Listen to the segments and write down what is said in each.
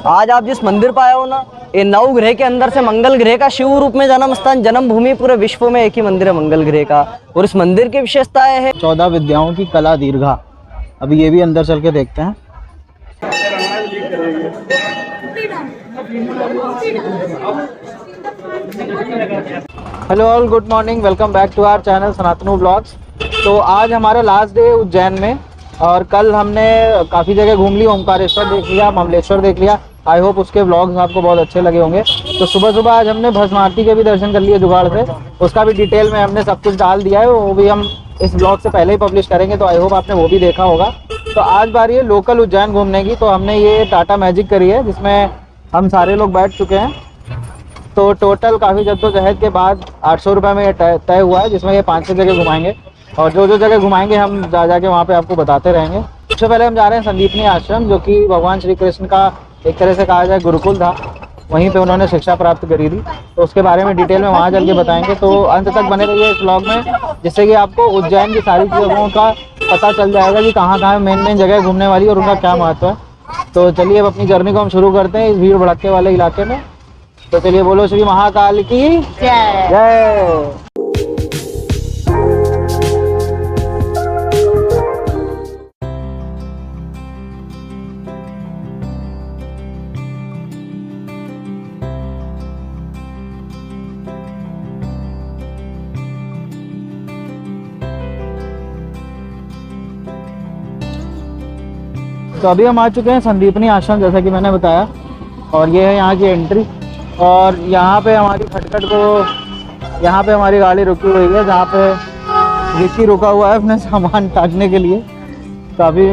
आज आप जिस मंदिर पर आए हो ना, ये नवग्रह के अंदर से मंगल ग्रह का शिव रूप में जन्म स्थान, जन्मभूमि पूरे विश्व में एक ही मंदिर है मंगल ग्रह का। और इस मंदिर की विशेषताएं है 14 विद्याओं की कला दीर्घा। अभी ये भी अंदर चल के देखते हैं। Hello all, good morning, welcome back to our channel Sanatanu blogs. तो आज हमारा लास्ट डे उज्जैन में, और कल हमने काफ़ी जगह घूम ली, ओमकारेश्वर देख लिया, ममलेश्वर देख लिया। आई होप उसके व्लॉग्स आपको बहुत अच्छे लगे होंगे। तो सुबह सुबह आज हमने भस्म आरती के भी दर्शन कर लिए जुगाड़ से, उसका भी डिटेल में हमने सब कुछ डाल दिया है, वो भी हम इस ब्लॉग से पहले ही पब्लिश करेंगे, तो आई होप आपने वो भी देखा होगा। तो आज बारी है लोकल उज्जैन घूमने की। तो हमने ये टाटा मैजिक करी है जिसमें हम सारे लोग बैठ चुके हैं। तो टोटल काफ़ी जद्दोजहद के बाद 800 रुपये में ये तय हुआ है, जिसमें ये 5-6 जगह घुमाएंगे, और जो जो जगह घुमाएंगे हम जाके वहाँ पे आपको बताते रहेंगे। सबसे पहले हम जा रहे हैं संदीपनी आश्रम, जो कि भगवान श्री कृष्ण का एक तरह से कहा जाए गुरुकुल था। वहीं पे उन्होंने शिक्षा प्राप्त करी थी, तो उसके बारे में डिटेल में वहाँ चल के बताएंगे। तो अंत तक बने रहिए इस ब्लॉग में, जिससे कि आपको उज्जैन की सारी जगहों का पता चल जाएगा कि कहाँ कहाँ मेन जगह घूमने वाली और उनका क्या महत्व है। तो चलिए अब अपनी जर्नी को हम शुरू करते हैं इस भीड़ भड़के वाले इलाके में। तो चलिए बोलो श्री महाकाल की जय जय। तो अभी हम आ चुके हैं संदीपनी आश्रम, जैसा कि मैंने बताया, और ये है यहाँ की एंट्री। और यहाँ पे हमारी खटखट को, यहाँ पे हमारी गाड़ी रुकी हुई है, जहाँ पे विक्की रुका हुआ है अपने सामान टांगने के लिए। काफ़ी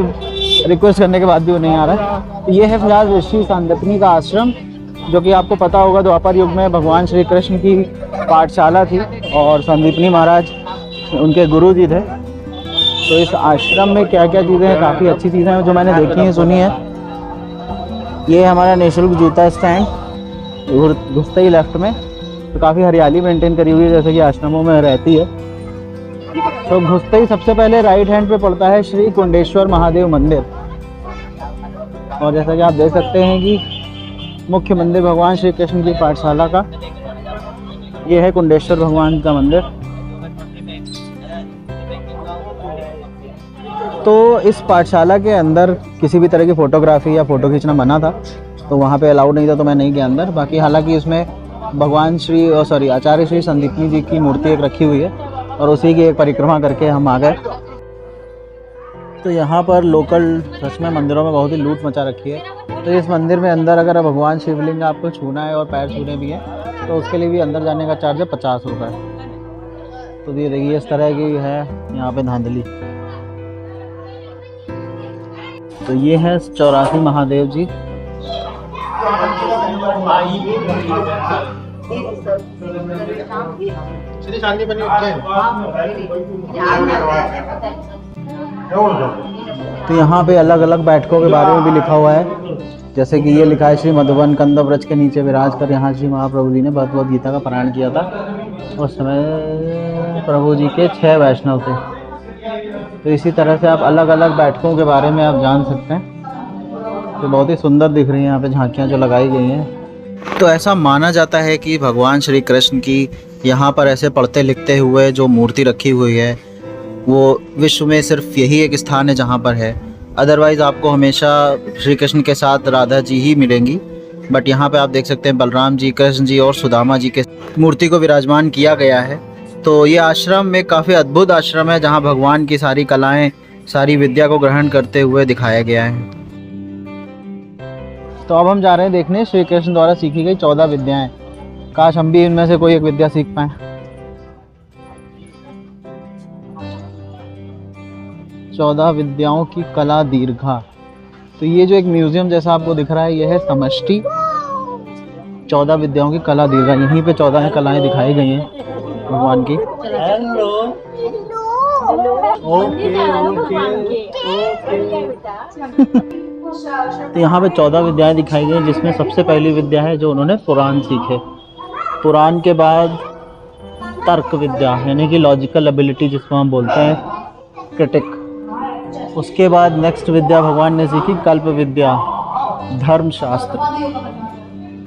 रिक्वेस्ट करने के बाद भी वो नहीं आ रहा है। तो ये है फिलहाल ऋषि संदीपनी का आश्रम, जो कि आपको पता होगा द्वापर युग में भगवान श्री कृष्ण की पाठशाला थी, और संदीपनी महाराज उनके गुरु जी थे। तो इस आश्रम में क्या क्या चीज़ें हैं, काफ़ी अच्छी चीज़ें हैं जो मैंने देखी हैं, सुनी है। ये हमारा निःशुल्क जूता स्टैंड, घुसते ही लेफ्ट में। तो काफ़ी हरियाली मेंटेन करी हुई है, जैसे कि आश्रमों में रहती है। तो घुसते ही सबसे पहले राइट हैंड पे पड़ता है श्री कुंडेश्वर महादेव मंदिर, और जैसा कि आप देख सकते हैं कि मुख्य मंदिर भगवान श्री कृष्ण की पाठशाला का ये है कुंडेश्वर भगवान का मंदिर। तो इस पाठशाला के अंदर किसी भी तरह की फ़ोटोग्राफी या फ़ोटो खींचना मना था, तो वहाँ पे अलाउड नहीं था, तो मैं नहीं गया अंदर। बाकी हालांकि इसमें भगवान आचार्य श्री संदीपनी जी की मूर्ति एक रखी हुई है, और उसी की एक परिक्रमा करके हम आ गए। तो यहाँ पर लोकल सच में मंदिरों में बहुत ही लूट मचा रखी है। तो इस मंदिर में अंदर अगर भगवान शिवलिंग आपको छूना है और पैर छूने भी हैं, तो उसके लिए भी अंदर जाने का चार्ज है 50 रुपये। तो ये देखिए इस तरह की है यहाँ पे धांधली। तो ये है 84 महादेव जी। तो यहाँ पे अलग अलग बैठकों के बारे में भी लिखा हुआ है, जैसे कि ये लिखा है श्री मधुबन कंद वृक्ष के नीचे विराज कर यहाँ श्री महाप्रभु जी ने भगवद गीता का पारायण किया था। उस समय प्रभु जी के 6 वैष्णव थे। तो इसी तरह से आप अलग अलग बैठकों के बारे में आप जान सकते हैं। तो बहुत ही सुंदर दिख रही हैं यहाँ पे झांकियाँ जो लगाई गई हैं। तो ऐसा माना जाता है कि भगवान श्री कृष्ण की यहाँ पर ऐसे पढ़ते लिखते हुए जो मूर्ति रखी हुई है, वो विश्व में सिर्फ यही एक स्थान है जहाँ पर है। अदरवाइज़ आपको हमेशा श्री कृष्ण के साथ राधा जी ही मिलेंगी। बट यहाँ पे आप देख सकते हैं बलराम जी, कृष्ण जी और सुदामा जी के मूर्ति को विराजमान किया गया है। तो ये आश्रम में काफ़ी अद्भुत आश्रम है, जहाँ भगवान की सारी कलाएं, सारी विद्या को ग्रहण करते हुए दिखाया गया है। तो अब हम जा रहे हैं देखने श्री कृष्ण द्वारा सीखी गई 14 विद्याएं। काश हम भी इनमें से कोई एक विद्या सीख पाएं। 14 विद्याओं की कला दीर्घा। तो ये जो एक म्यूजियम जैसा आपको दिख रहा है, ये है समष्टि 14 विद्याओं की कला दीर्घा। यहीं पे 14 कलाएं दिखाई गई हैं भगवान की। तो यहाँ पे 14 विद्याएं दिखाई गई, जिसमें सबसे पहली विद्या है जो उन्होंने पुराण सीखे। पुराण के बाद तर्क विद्या, यानी कि लॉजिकल एबिलिटी जिसको हम बोलते हैं, क्रिटिक। उसके बाद नेक्स्ट विद्या भगवान ने सीखी कल्प विद्या, धर्मशास्त्र,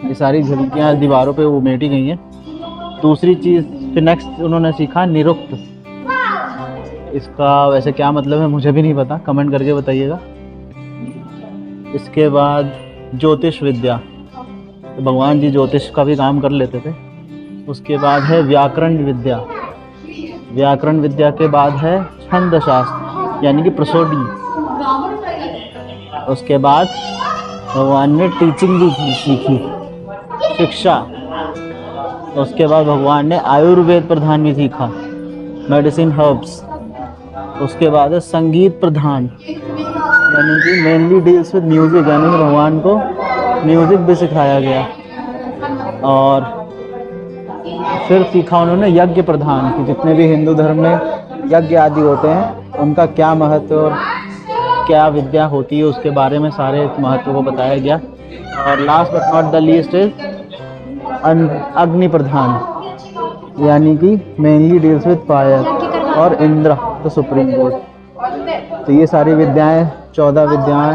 ये सारी झलकियाँ दीवारों पे उमेटी गई हैं। दूसरी चीज़ फिर नेक्स्ट उन्होंने सीखा निरुक्त। इसका वैसे क्या मतलब है मुझे भी नहीं पता, कमेंट करके बताइएगा। इसके बाद ज्योतिष विद्या, तो भगवान जी ज्योतिष का भी काम कर लेते थे। उसके बाद है व्याकरण विद्या, व्याकरण विद्या के बाद है छंद शास्त्र यानी कि प्रसोडी। उसके बाद भगवान ने टीचिंग भी सीखी, शिक्षा। उसके बाद भगवान ने आयुर्वेद प्रधान भी सीखा, मेडिसिन हर्ब्स। उसके बाद है संगीत प्रधान यानी कि मेनली डील्स विद म्यूज़िक, यानी कि भगवान को म्यूज़िक भी सिखाया गया। और फिर सीखा उन्होंने यज्ञ प्रधान कि जितने भी हिंदू धर्म में यज्ञ आदि होते हैं उनका क्या महत्व और क्या विद्या होती है उसके बारे में सारे महत्व को बताया गया। और last but not the least is अग्नि प्रधान यानी कि मेनली डील्स विद फायर, और इंद्र द सुप्रीम गॉड। तो ये सारी विद्याएं 14 विद्याएं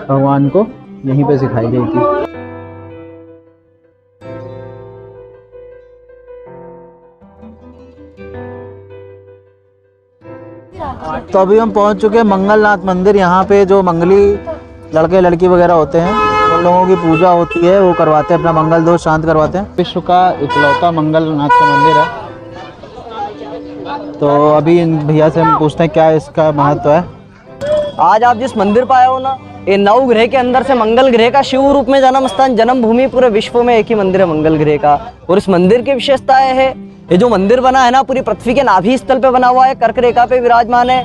भगवान को यहीं पे सिखाई गई थी। तो अभी हम पहुंच चुके हैं मंगलनाथ मंदिर। यहाँ पे जो मंगली लड़के लड़की वगैरह होते हैं उन लोगों की पूजा होती है, वो करवाते हैं, अपना मंगल दोष शांत करवाते हैं। विश्व का इकलौता मंगलनाथ का मंदिर है। तो अभी इन भैया से हम पूछते हैं क्या इसका महत्व है। आज आप जिस मंदिर पर आए हो ना, ये नवग्रह के अंदर से मंगल ग्रह का शिव रूप में जन्म स्थान, जन्म भूमि पूरे विश्व में एक ही मंदिर है मंगल ग्रह का। और इस मंदिर की विशेषताएं है, ये जो मंदिर बना है ना पूरी पृथ्वी के नाभि स्थल पे बना हुआ है, कर्क रेखा पे विराजमान है।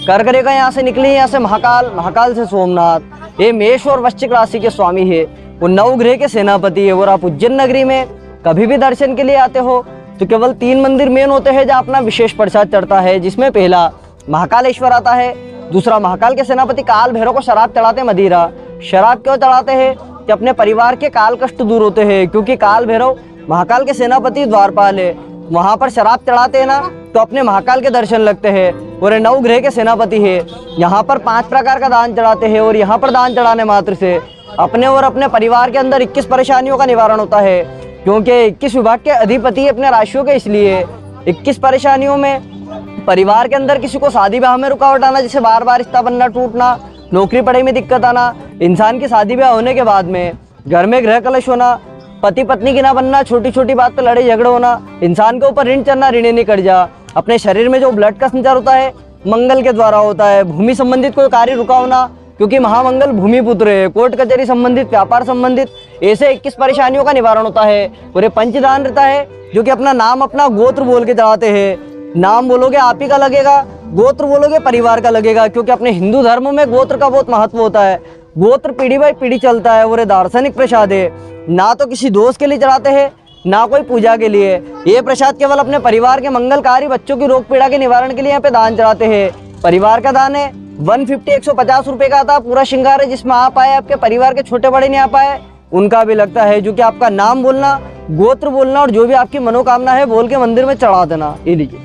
कर्क रेखा यहाँ से निकली है, यहाँ से महाकाल, महाकाल से सोमनाथ। ये मेष और वृश्चिक राशि के स्वामी है, वो नवग्रह के सेनापति है। और आप उज्जैन नगरी में कभी भी दर्शन के लिए आते हो तो केवल 3 मंदिर मेन होते हैं जहाँ अपना विशेष प्रसाद चढ़ता है, जिसमें पहला महाकालेश्वर आता है, दूसरा महाकाल के सेनापति काल भैरव को शराब चढ़ाते हैं मदिरा। शराब क्यों चढ़ाते हैं कि अपने परिवार के काल कष्ट दूर होते हैं, क्योंकि काल भैरव महाकाल के सेनापति द्वारपाल है। वहां पर शराब चढ़ाते हैं ना तो अपने महाकाल के दर्शन लगते हैं। और ये नवग्रह के सेनापति है। यहाँ पर 5 प्रकार का दान चढ़ाते हैं, और यहाँ पर दान चढ़ाने मात्र से अपने और अपने परिवार के अंदर 21 परेशानियों का निवारण होता है, क्योंकि 21 विभाग के अधिपति अपने राशियों के, इसलिए 21 परेशानियों में परिवार के अंदर किसी को शादी ब्याह में रुकावट आना, जैसे बार बार रिश्ता बनना टूटना, नौकरी पढ़ाई में दिक्कत आना, इंसान की शादी ब्याह होने के बाद में घर में गृह कलश होना, पति पत्नी की ना बनना, छोटी छोटी बात पे लड़ाई झगड़े होना, इंसान के ऊपर ऋण चढ़ना, ऋण नहीं कट जा, अपने शरीर में जो ब्लड का संचार होता है मंगल के द्वारा होता है, भूमि संबंधित कोई कार्य रुका होना, क्योंकि महामंगल भूमि पुत्र है, कोर्ट कचहरी संबंधित, व्यापार संबंधित, ऐसे 21 परेशानियों का निवारण होता है। और ये पंचदान रहता है जो कि अपना नाम अपना गोत्र बोल के चढ़ाते हैं। नाम बोलोगे आप ही का लगेगा, गोत्र बोलोगे परिवार का लगेगा, क्योंकि अपने हिंदू धर्म में गोत्र का बहुत महत्व होता है। गोत्र पीढ़ी बाई पीढ़ी चलता है। और ये दार्शनिक प्रसाद है, ना तो किसी दोस्त के लिए चढ़ाते हैं ना कोई पूजा के लिए। ये प्रसाद केवल अपने परिवार के मंगलकारी, बच्चों की रोग पीड़ा के निवारण के लिए यहाँ पे दान चढ़ाते हैं। परिवार का दान है 150-150 रुपए का आता, पूरा श्रृंगार है, जिसमें आप आए, आपके परिवार के छोटे बड़े नहीं आ पाए उनका भी लगता है, जो कि आपका नाम बोलना, गोत्र बोलना और जो भी आपकी मनोकामना है बोल के मंदिर में चढ़ा देना। ये लीजिए।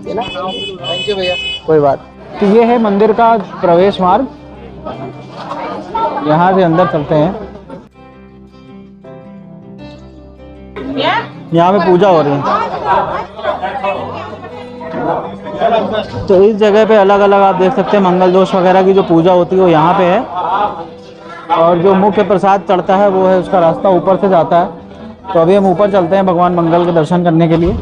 थैंक यू भैया। कोई बात। तो ये है मंदिर का प्रवेश मार्ग, यहाँ से अंदर चलते हैं। यहाँ पे पूजा हो रही है। तो इस जगह पे अलग अलग आप देख सकते हैं मंगल दोष वगैरह की जो पूजा होती है वो यहाँ पे है। और जो मुख्य प्रसाद चढ़ता है वो है, उसका रास्ता ऊपर से जाता है। तो अभी हम ऊपर चलते हैं भगवान मंगल के दर्शन करने के लिए।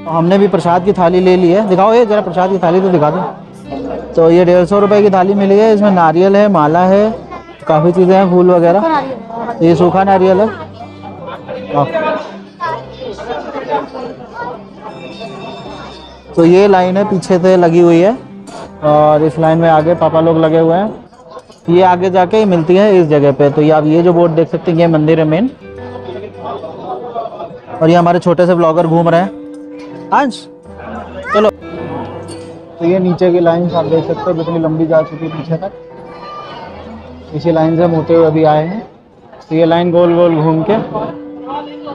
हमने भी प्रसाद की थाली ले ली है, दिखाओ ये जरा प्रसाद की थाली तो दिखा दो। तो ये 150 रुपए की थाली मिली है, इसमें नारियल है, माला है, काफ़ी चीज़ें हैं, फूल वगैरह। तो ये सूखा नारियल है। तो ये लाइन है पीछे से लगी हुई है, और इस लाइन में आगे पापा लोग लगे हुए हैं। ये आगे जाके ही मिलती है इस जगह पे। तो ये आप ये जो बोर्ड देख सकते हैं ये मंदिर है मेन। और ये हमारे छोटे से ब्लॉगर घूम रहे हैं। अंश चलो। तो ये नीचे की लाइन आप देख सकते हो कितनी लंबी जा चुकी है पीछे तक। इसी लाइन से हम होते हुए अभी आए हैं। तो ये लाइन गोल गोल घूम के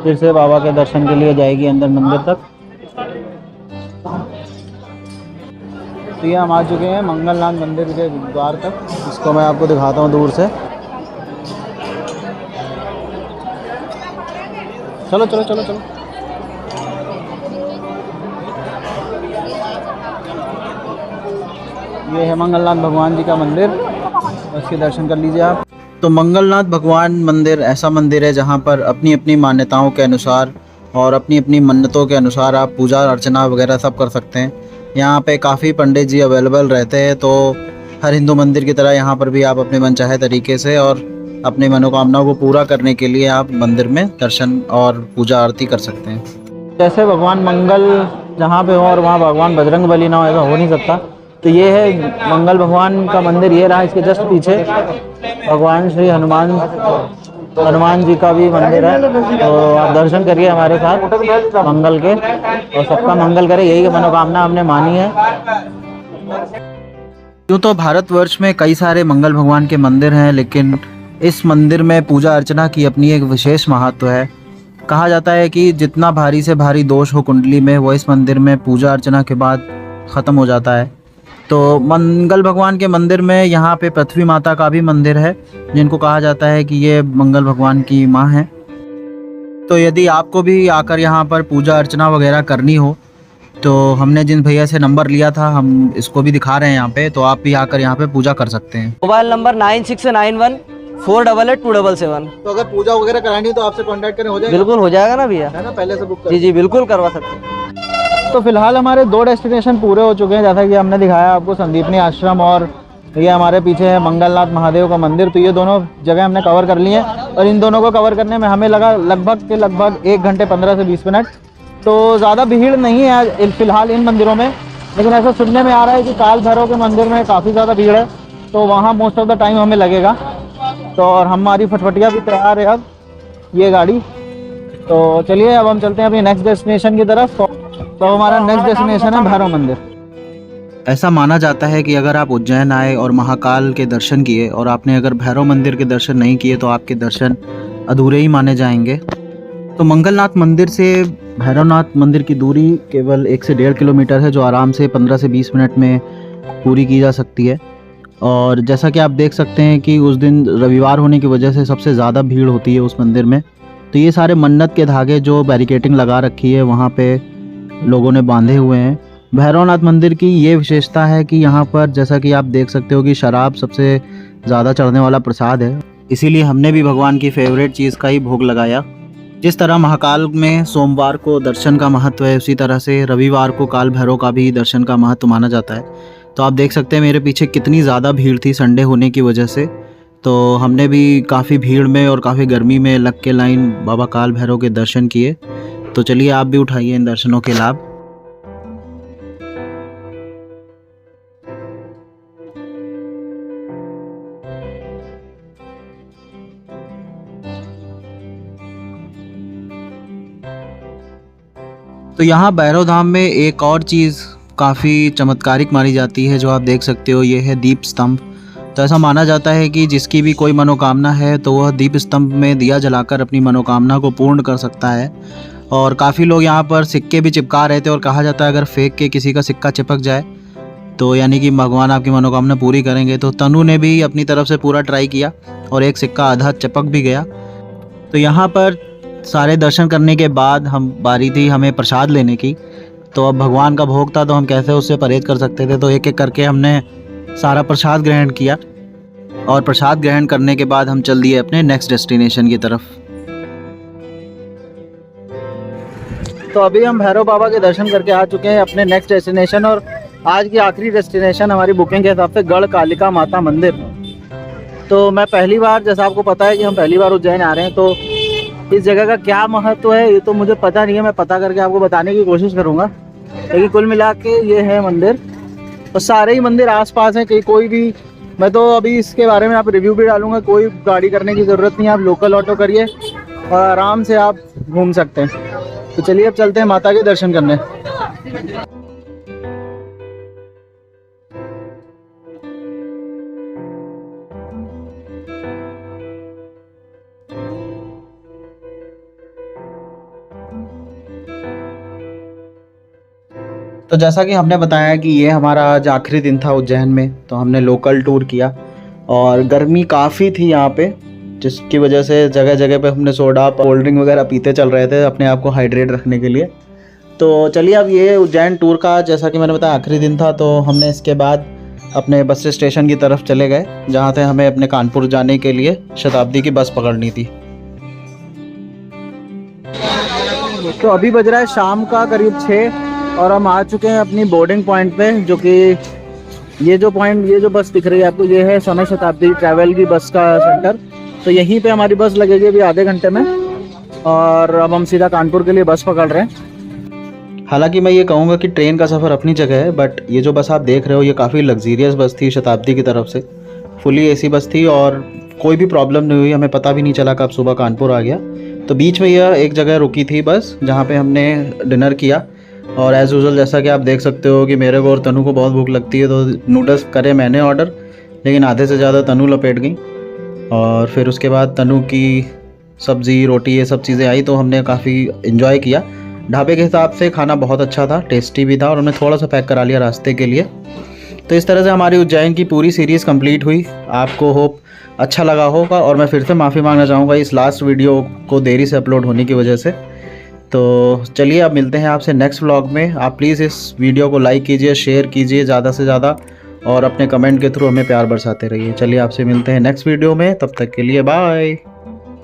फिर से बाबा के दर्शन के लिए जाएगी अंदर मंदिर तक। तो ये हम आ चुके हैं मंगलनाथ मंदिर के द्वार तक। इसको मैं आपको दिखाता हूँ दूर से। चलो चलो चलो चलो। ये है मंगलनाथ भगवान जी का मंदिर, उसके दर्शन कर लीजिए आप। तो मंगलनाथ भगवान मंदिर ऐसा मंदिर है जहाँ पर अपनी अपनी मान्यताओं के अनुसार और अपनी अपनी मन्नतों के अनुसार आप पूजा अर्चना वगैरह सब कर सकते हैं। यहाँ पे काफ़ी पंडित जी अवेलेबल रहते हैं, तो हर हिंदू मंदिर की तरह यहाँ पर भी आप अपने मनचाहे तरीके से और अपनी मनोकामनाओं को पूरा करने के लिए आप मंदिर में दर्शन और पूजा आरती कर सकते हैं। जैसे भगवान मंगल जहाँ पे हो और वहाँ भगवान बजरंगबली ना हो, ऐसा हो नहीं सकता। तो ये है मंगल भगवान का मंदिर, ये रहा। इसके जस्ट पीछे भगवान श्री हनुमान जी का भी मंदिर है। तो आप दर्शन करिए हमारे साथ मंगल के, और सबका मंगल करे, यही मनोकामना हमने मानी है। यूँ तो भारतवर्ष में कई सारे मंगल भगवान के मंदिर हैं, लेकिन इस मंदिर में पूजा अर्चना की अपनी एक विशेष महत्व है। कहा जाता है कि जितना भारी से भारी दोष हो कुंडली में, वो इस मंदिर में पूजा अर्चना के बाद ख़त्म हो जाता है। तो मंगल भगवान के मंदिर में यहाँ पे पृथ्वी माता का भी मंदिर है, जिनको कहा जाता है कि ये मंगल भगवान की माँ है। तो यदि आपको भी आकर यहाँ पर पूजा अर्चना वगैरह करनी हो, तो हमने जिन भैया से नंबर लिया था, हम इसको भी दिखा रहे हैं यहाँ पे, तो आप भी आकर यहाँ पे पूजा कर सकते हैं। Mobile number 9691488277। तो अगर पूजा वगैरह करानी हो तो आपसे कांटेक्ट करें, हो जाएगा? बिल्कुल हो जाएगा ना भैया, है ना, पहले से बुक कर। जी जी बिल्कुल करवा सकते हैं। तो फिलहाल हमारे 2 डेस्टिनेशन पूरे हो चुके हैं, जैसा कि हमने दिखाया आपको संदीपनी आश्रम, और ये हमारे पीछे है मंगलनाथ महादेव का मंदिर। तो ये दोनों जगह हमने कवर कर ली हैं, और इन दोनों को कवर करने में हमें लगा लगभग 1 घंटे 15 से 20 मिनट। तो ज़्यादा भीड़ नहीं है फिलहाल इन मंदिरों में, लेकिन ऐसा सुनने में आ रहा है कि काल भैरव के मंदिर में काफ़ी ज़्यादा भीड़ है, तो वहाँ मोस्ट ऑफ द टाइम हमें लगेगा। तो और हमारी फटफटिया भी तैयार है अब, ये गाड़ी। तो चलिए अब हम चलते हैं अपनी नेक्स्ट डेस्टिनेशन की तरफ। तो हमारा नेक्स्ट डेस्टिनेशन है भैरव मंदिर। ऐसा माना जाता है कि अगर आप उज्जैन आए और महाकाल के दर्शन किए और आपने अगर भैरव मंदिर के दर्शन नहीं किए, तो आपके दर्शन अधूरे ही माने जाएंगे। तो मंगलनाथ मंदिर से भैरवनाथ मंदिर की दूरी केवल 1 से 1.5 किलोमीटर है, जो आराम से 15 से 20 मिनट में पूरी की जा सकती है। और जैसा कि आप देख सकते हैं कि उस दिन रविवार होने की वजह से सबसे ज़्यादा भीड़ होती है उस मंदिर में। तो ये सारे मन्नत के धागे जो बैरिकेटिंग लगा रखी है वहाँ पे लोगों ने बांधे हुए हैं। भैरवनाथ मंदिर की ये विशेषता है कि यहाँ पर जैसा कि आप देख सकते हो कि शराब सबसे ज़्यादा चढ़ने वाला प्रसाद है, इसीलिए हमने भी भगवान की फेवरेट चीज़ का ही भोग लगाया। जिस तरह महाकाल में सोमवार को दर्शन का महत्व है, उसी तरह से रविवार को काल भैरव का भी दर्शन का महत्व माना जाता है। तो आप देख सकते हैं मेरे पीछे कितनी ज़्यादा भीड़ थी संडे होने की वजह से। तो हमने भी काफ़ी भीड़ में और काफ़ी गर्मी में लग के लाइन बाबा काल भैरव के दर्शन किए। तो चलिए आप भी उठाइए इन दर्शनों के लाभ। तो यहाँ भैरव धाम में एक और चीज़ काफ़ी चमत्कारिक मानी जाती है, जो आप देख सकते हो, ये है दीप स्तंभ। तो ऐसा माना जाता है कि जिसकी भी कोई मनोकामना है तो वह दीप स्तंभ में दिया जलाकर अपनी मनोकामना को पूर्ण कर सकता है। और काफ़ी लोग यहाँ पर सिक्के भी चिपका रहे थे, और कहा जाता है अगर फेंक के किसी का सिक्का चिपक जाए तो यानी कि भगवान आपकी मनोकामना पूरी करेंगे। तो तनु ने भी अपनी तरफ से पूरा ट्राई किया और एक सिक्का आधा चिपक भी गया। तो यहाँ पर सारे दर्शन करने के बाद बारी थी हमें प्रसाद लेने की। तो अब भगवान का भोग था, तो हम कैसे उससे परहेज कर सकते थे। तो एक एक करके हमने सारा प्रसाद ग्रहण किया, और प्रसाद ग्रहण करने के बाद हम चल दिए अपने नेक्स्ट डेस्टिनेशन की तरफ। तो अभी हम भैरव बाबा के दर्शन करके आ चुके हैं अपने नेक्स्ट डेस्टिनेशन, और आज की आखिरी डेस्टिनेशन हमारी बुकिंग के हिसाब से गढ़ कालिका माता मंदिर। तो मैं पहली बार, जैसा आपको पता है कि हम पहली बार उज्जैन आ रहे हैं, तो इस जगह का क्या महत्व है ये तो मुझे पता नहीं है। मैं पता करके आपको बताने की कोशिश करूँगा। लेकिन कुल मिला के ये है मंदिर, और सारे ही मंदिर आसपास हैं। कि कोई भी, मैं तो अभी इसके बारे में आप रिव्यू भी डालूंगा, कोई गाड़ी करने की ज़रूरत नहीं है। आप लोकल ऑटो करिए और आराम से आप घूम सकते हैं। तो चलिए अब चलते हैं माता के दर्शन करने। तो जैसा कि हमने बताया कि ये हमारा आज आखिरी दिन था उज्जैन में, तो हमने लोकल टूर किया और गर्मी काफ़ी थी यहाँ पे, जिसकी वजह से जगह जगह पे हमने सोडा कोल्ड ड्रिंक वगैरह पीते चल रहे थे अपने आप को हाइड्रेट रखने के लिए। तो चलिए, अब ये उज्जैन टूर का जैसा कि मैंने बताया आखिरी दिन था, तो हमने इसके बाद अपने बस स्टेशन की तरफ चले गए जहाँ से हमें अपने कानपुर जाने के लिए शताब्दी की बस पकड़नी थी। तो अभी बज रहा है शाम का करीब 6 और हम आ चुके हैं अपनी बोर्डिंग पॉइंट पे, जो कि ये जो बस दिख रही है आपको, ये है समय शताब्दी ट्रैवल की बस का सेंटर। तो यहीं पे हमारी बस लगेगी अभी आधे घंटे में और अब हम सीधा कानपुर के लिए बस पकड़ रहे हैं। हालांकि मैं ये कहूँगा कि ट्रेन का सफ़र अपनी जगह है, बट ये जो बस आप देख रहे हो ये काफ़ी लग्जीरियस बस थी शताब्दी की तरफ से, फुली एसी बस थी और कोई भी प्रॉब्लम नहीं हुई, हमें पता भी नहीं चला कब सुबह कानपुर आ गया। तो बीच में यह एक जगह रुकी थी बस जहाँ पे हमने डिनर किया और एज़ यूजुअल जैसा कि आप देख सकते हो कि मेरे को और तनु को बहुत भूख लगती है, तो नूडल्स करे मैंने ऑर्डर, लेकिन आधे से ज़्यादा तनु लपेट गई। और फिर उसके बाद तनु की सब्ज़ी रोटी ये सब चीज़ें आई तो हमने काफ़ी इन्जॉय किया। ढाबे के हिसाब से खाना बहुत अच्छा था, टेस्टी भी था और हमने थोड़ा सा पैक करा लिया रास्ते के लिए। तो इस तरह से हमारी उज्जैन की पूरी सीरीज़ कंप्लीट हुई। आपको होप अच्छा लगा होगा और मैं फिर से माफ़ी मांगना चाहूँगा इस लास्ट वीडियो को देरी से अपलोड होने की वजह से। तो चलिए, अब मिलते हैं आपसे नेक्स्ट व्लॉग में। आप प्लीज़ इस वीडियो को लाइक कीजिए, शेयर कीजिए ज़्यादा से ज़्यादा और अपने कमेंट के थ्रू हमें प्यार बरसाते रहिए। चलिए, आपसे मिलते हैं नेक्स्ट वीडियो में, तब तक के लिए बाय।